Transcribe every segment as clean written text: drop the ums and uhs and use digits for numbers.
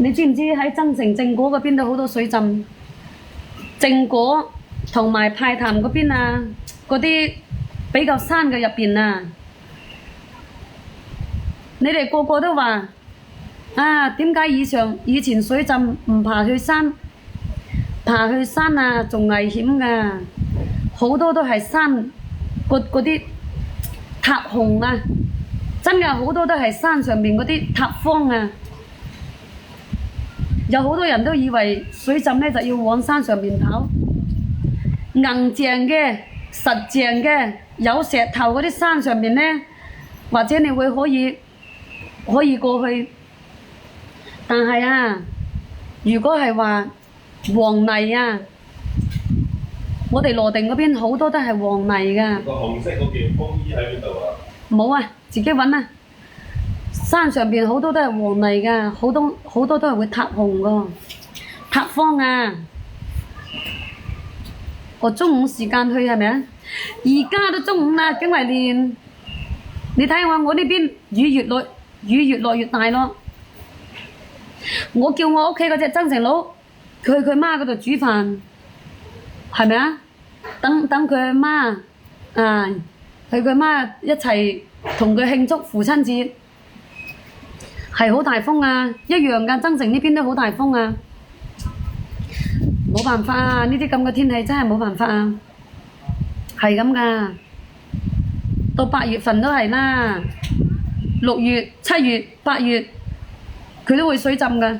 你知唔知喺增城正果嗰邊都好多水浸？正果同埋派潭嗰邊啊，嗰啲比較山嘅入邊啊，你哋個個都話啊，點解以前水浸唔爬去山？爬去山啊，仲危險㗎，好多都係山嗰啲塌洪啊，真㗎，好多都係山上面嗰啲塌方啊。有好多人都以為水浸呢就要往山上面跑，硬淨嘅、實淨嘅、有石頭嗰啲山上面呢，或者你會可以過去。但係啊，如果係話黃泥啊，我哋羅定嗰邊好多都係黃泥㗎。個紅色嗰件風衣喺邊度啊？冇啊，自己揾啊。山上邊好多都係黃泥㗎，好多都係會塌洪㗎，塌方啊！我中午時間去係咪啊？而家都中午啦，景維蓮，你睇我呢邊雨越落越大咯。我叫我屋企嗰隻增城佬，佢去佢媽嗰度煮飯，係咪啊？等佢媽啊，去佢媽一齊同佢慶祝父親節。係好大風啊，一樣㗎，增城呢邊都好大風啊，冇辦法啊，呢啲咁嘅天氣真係冇辦法啊，係咁㗎，到8月份都係啦，6月、7月、8月佢都會水浸㗎。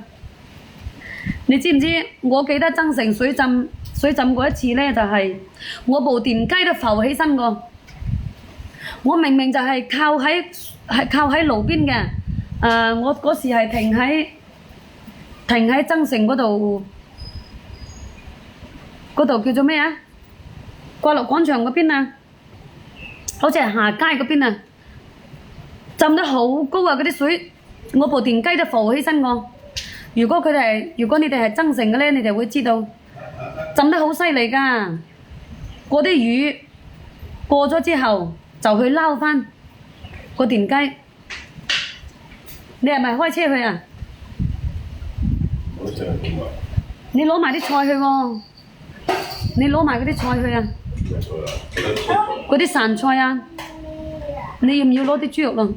你知唔知？我記得增城水浸過一次呢，就係我部電雞都浮起身過，我明明就係靠喺路邊嘅。我嗰時係停喺增城嗰度叫做咩啊？掛樂廣場嗰邊啊，好似係下街嗰邊啊，浸得好高啊！嗰啲水，我部電雞都浮起身過。如果你哋係增城嘅呢，你哋會知道浸得好犀利㗎。嗰啲雨過咗之後，就去撈返個電雞。你係咪開車去啊？你攞埋啲菜去喎，你攞埋嗰啲菜去啊？嗰啲散菜啊，你要唔要攞啲豬肉咯？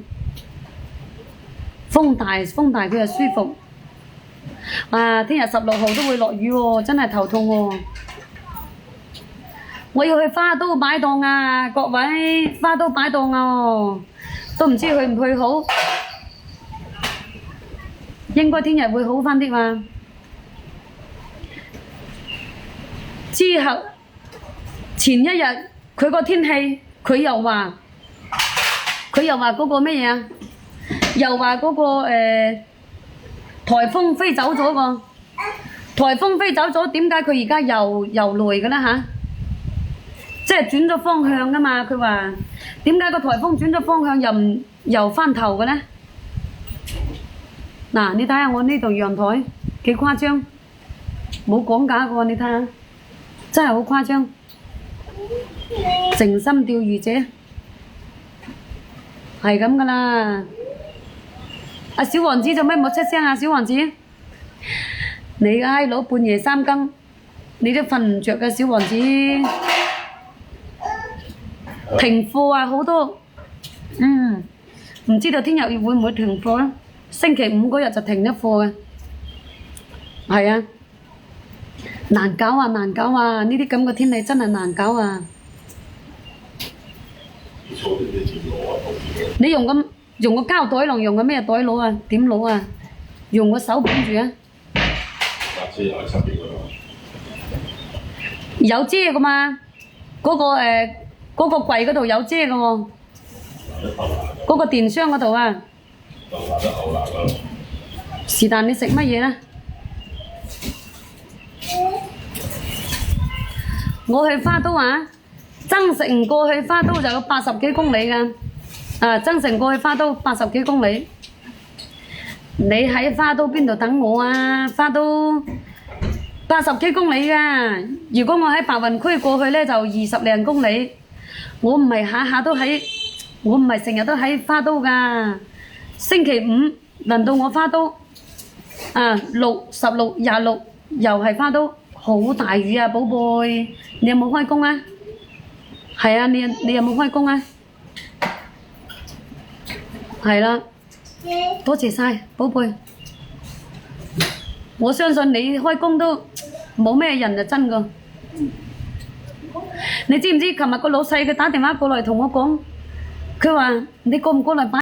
風大佢又舒服。啊！聽日16號都會落雨喎，真係頭痛喎。我要去花都擺檔啊，各位花都擺檔啊，都唔知去唔去好。應該聽日會好返啲嘛。之後前一日佢個天氣，佢又話嗰個乜嘢啊？又話嗰個颱風飛走咗個，颱風飛走咗，點解佢而家又來嘅咧嚇？即係轉咗方向噶嘛？佢話點解個颱風轉咗方向又翻頭嘅咧？嗱，你睇下我呢度陽台幾誇張，冇講假嘅喎，你睇下，真係好誇張。靜心釣魚者係咁噶啦。阿小王子做咩冇出聲啊？小王子，你閪佬半夜3更，你都瞓唔着嘅小王子。停課啊，好多，唔知道聽日會唔會停課啊？星期5嗰日就停咗課嘅，係啊，難搞啊，難搞啊！呢啲咁嘅天氣真係難搞啊！你用個膠袋咯，用個咩袋攞啊？點攞啊？用個手綁住啊！有遮噶嘛？嗰個櫃嗰度有遮噶喎，嗰個電箱嗰度啊。是但你食乜嘢啦？我去花都啊，增城過去花都就有80幾公里㗎。增城過去花都80幾公里。你喺花都邊度等我啊？花都80幾公里㗎。如果我喺白雲區過去呢，就20零公里。我唔係下下都喺，我唔係成日都喺花都㗎。星期5輪到我花都，啊6、16、26又係花都好大雨啊，寶貝，你有冇開工啊？係啊，你有冇開工啊？係啦，多謝晒，寶貝。我相信你開工都冇咩人就真㗎。你知唔知琴日個老細佢打電話過嚟同我講，佢話你過唔過嚟擺？